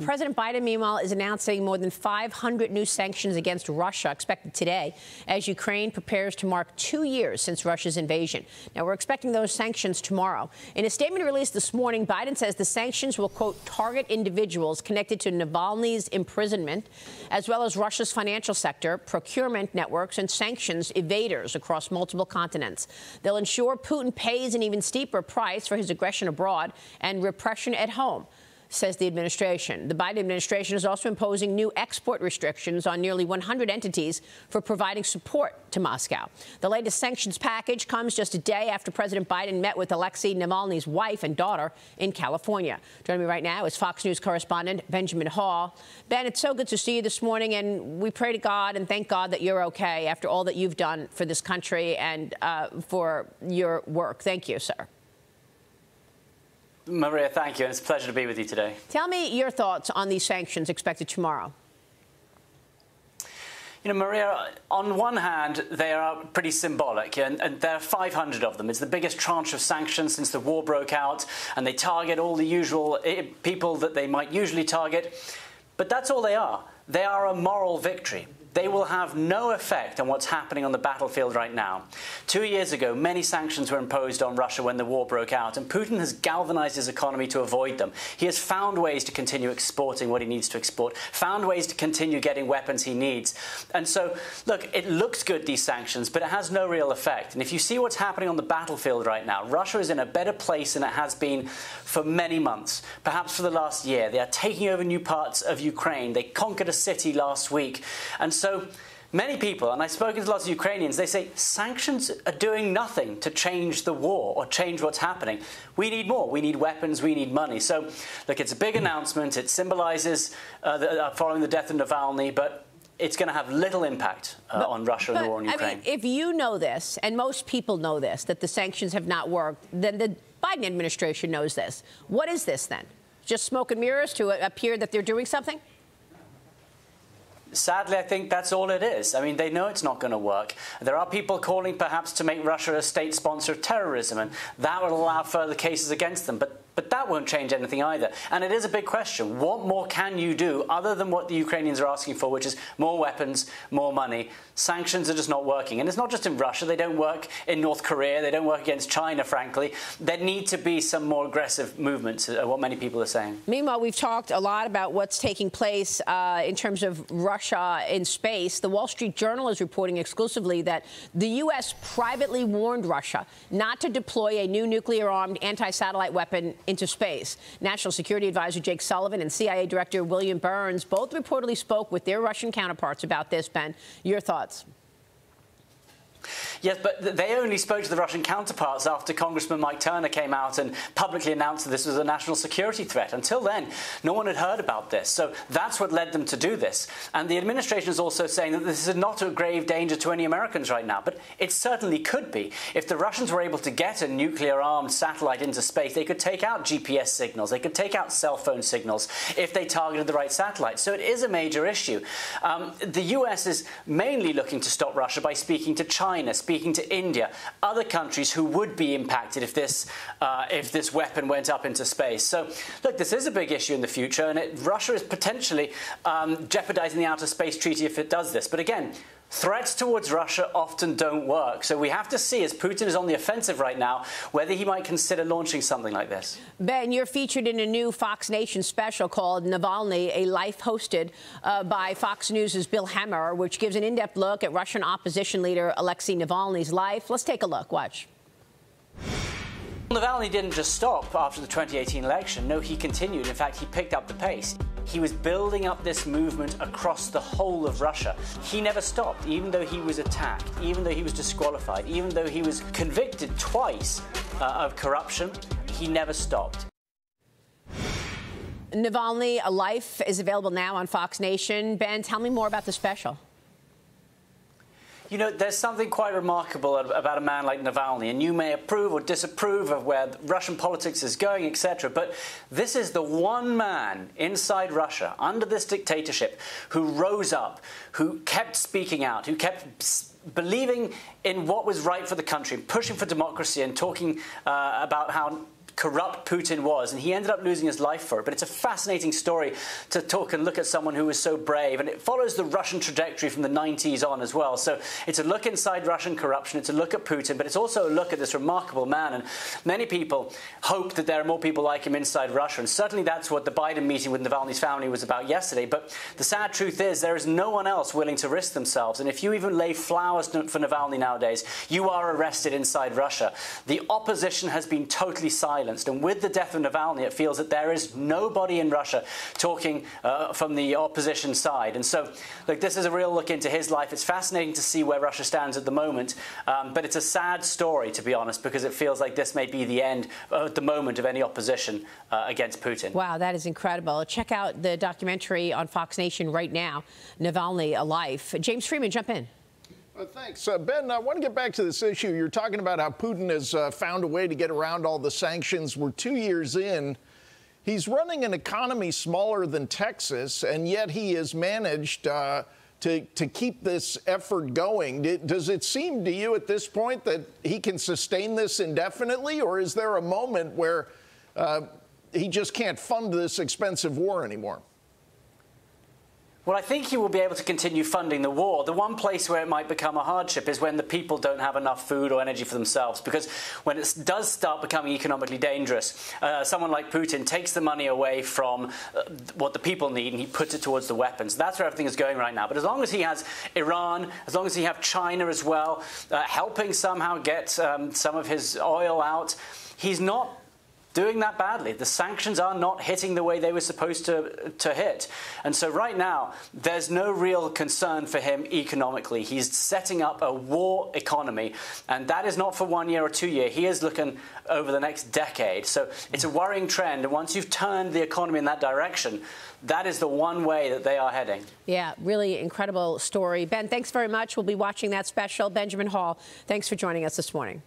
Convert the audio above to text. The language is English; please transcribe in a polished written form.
President Biden, meanwhile, is announcing more than 500 new sanctions against Russia expected today as Ukraine prepares to mark 2 years since Russia's invasion. Now, we're expecting those sanctions tomorrow. In a statement released this morning, Biden says the sanctions will, quote, target individuals connected to Navalny's imprisonment, as well as Russia's financial sector, procurement networks, and sanctions evaders across multiple continents. They'll ensure Putin pays an even steeper price for his aggression abroad and repression at home, says the administration. The Biden administration is also imposing new export restrictions on nearly 100 entities for providing support to Moscow. The latest sanctions package comes just a day after President Biden met with Alexei Navalny's wife and daughter in California. Joining me right now is Fox News correspondent Benjamin Hall. Ben, it's so good to see you this morning, and we pray to God and thank God that you're okay after all that you've done for this country and for your work. Thank you, sir. Maria, thank you. It's a pleasure to be with you today. Tell me your thoughts on these sanctions expected tomorrow. You know, Maria, on one hand, they are pretty symbolic, and there are 500 of them. It's the biggest tranche of sanctions since the war broke out, and they target all the usual people that they might usually target. But that's all they are. They are a moral victory. They will have no effect on what's happening on the battlefield right now. 2 years ago, many sanctions were imposed on Russia when the war broke out, and Putin has galvanized his economy to avoid them. He has found ways to continue exporting what he needs to export, found ways to continue getting weapons he needs. And so, look, it looks good, these sanctions, but it has no real effect. And if you see what's happening on the battlefield right now, Russia is in a better place than it has been for many months, perhaps for the last year. They are taking over new parts of Ukraine. They conquered a city last week. And so many people, and I've spoken to lots of Ukrainians, they say sanctions are doing nothing to change the war or change what's happening. We need more. We need weapons. We need money. So, look, it's a big announcement. It symbolizes following the death of Navalny, but it's going to have little impact on Russia and the war in Ukraine. I mean, if you know this, and most people know this, that the sanctions have not worked, then the Biden administration knows this. What is this then? Just smoke and mirrors to appear that they're doing something? Sadly, I think that's all it is. I mean, they know it's not going to work. There are people calling perhaps to make Russia a state sponsor of terrorism, and that would allow further cases against them. But that won't change anything either. And it is a big question. What more can you do other than what the Ukrainians are asking for, which is more weapons, more money? Sanctions are just not working. And it's not just in Russia. They don't work in North Korea. They don't work against China, frankly. There need to be some more aggressive movements, what many people are saying. Meanwhile, we've talked a lot about what's taking place in terms of Russia in space. The Wall Street Journal is reporting exclusively that the U.S. privately warned Russia not to deploy a new nuclear-armed anti-satellite weapon into space. National Security Advisor Jake Sullivan and CIA Director William Burns both reportedly spoke with their Russian counterparts about this. Ben, your thoughts? Yes, but they only spoke to the Russian counterparts after Congressman Mike Turner came out and publicly announced that this was a national security threat. Until then, no one had heard about this. So that's what led them to do this. And the administration is also saying that this is not a grave danger to any Americans right now. But it certainly could be. If the Russians were able to get a nuclear-armed satellite into space, they could take out GPS signals. They could take out cell phone signals if they targeted the right satellite. So it is a major issue. The U.S. is mainly looking to stop Russia by speaking to China, speaking to India, other countries who would be impacted if this weapon went up into space. So, look, this is a big issue in the future, and Russia is potentially jeopardizing the Outer Space Treaty if it does this. But again, threats towards Russia often don't work. So we have to see, as Putin is on the offensive right now, whether he might consider launching something like this. Ben, you're featured in a new Fox Nation special called Navalny, a life hosted by Fox News' Bill Hemmer, which gives an in-depth look at Russian opposition leader Alexei Navalny's life. Let's take a look. Watch. Navalny didn't just stop after the 2018 election. No, he continued. In fact, he picked up the pace. He was building up this movement across the whole of Russia. He never stopped, even though he was attacked, even though he was disqualified, even though he was convicted twice of corruption. He never stopped. Navalny, A Life, is available now on Fox Nation. Ben, tell me more about the special. You know, there's something quite remarkable about a man like Navalny, and you may approve or disapprove of where Russian politics is going, etc. But this is the one man inside Russia, under this dictatorship, who rose up, who kept speaking out, who kept believing in what was right for the country, pushing for democracy and talking about how corrupt Putin was, and he ended up losing his life for it. But it's a fascinating story to talk and look at someone who was so brave, and it follows the Russian trajectory from the 90s on as well. So it's a look inside Russian corruption, it's a look at Putin, but it's also a look at this remarkable man. And many people hope that there are more people like him inside Russia, and certainly that's what the Biden meeting with Navalny's family was about yesterday. But the sad truth is there is no one else willing to risk themselves, and if you even lay flowers for Navalny nowadays, you are arrested inside Russia. The opposition has been totally silenced. And with the death of Navalny, it feels that there is nobody in Russia talking from the opposition side. And so, look, this is a real look into his life. It's fascinating to see where Russia stands at the moment. But it's a sad story, to be honest, because it feels like this may be the end at the moment of any opposition against Putin. Wow, that is incredible. Check out the documentary on Fox Nation right now, Navalny, A Life. James Freeman, jump in. Thanks. Ben, I want to get back to this issue. You're talking about how Putin has found a way to get around all the sanctions. We're 2 years in. He's running an economy smaller than Texas, and yet he has managed to keep this effort going. Does it seem to you at this point that he can sustain this indefinitely, or is there a moment where he just can't fund this expensive war anymore? Well, I think he will be able to continue funding the war. The one place where it might become a hardship is when the people don't have enough food or energy for themselves, because when it does start becoming economically dangerous, someone like Putin takes the money away from what the people need and he puts it towards the weapons. That's where everything is going right now. But as long as he has Iran, as long as he has China as well, helping somehow get some of his oil out, he's not doing that badly. The sanctions are not hitting the way they were supposed to hit. And so right now, there's no real concern for him economically. He's setting up a war economy, and that is not for 1 year or 2 years. He is looking over the next decade. So it's a worrying trend, and once you've turned the economy in that direction, that is the one way that they are heading. Yeah, really incredible story. Ben, thanks very much. We'll be watching that special. Benjamin Hall, thanks for joining us this morning.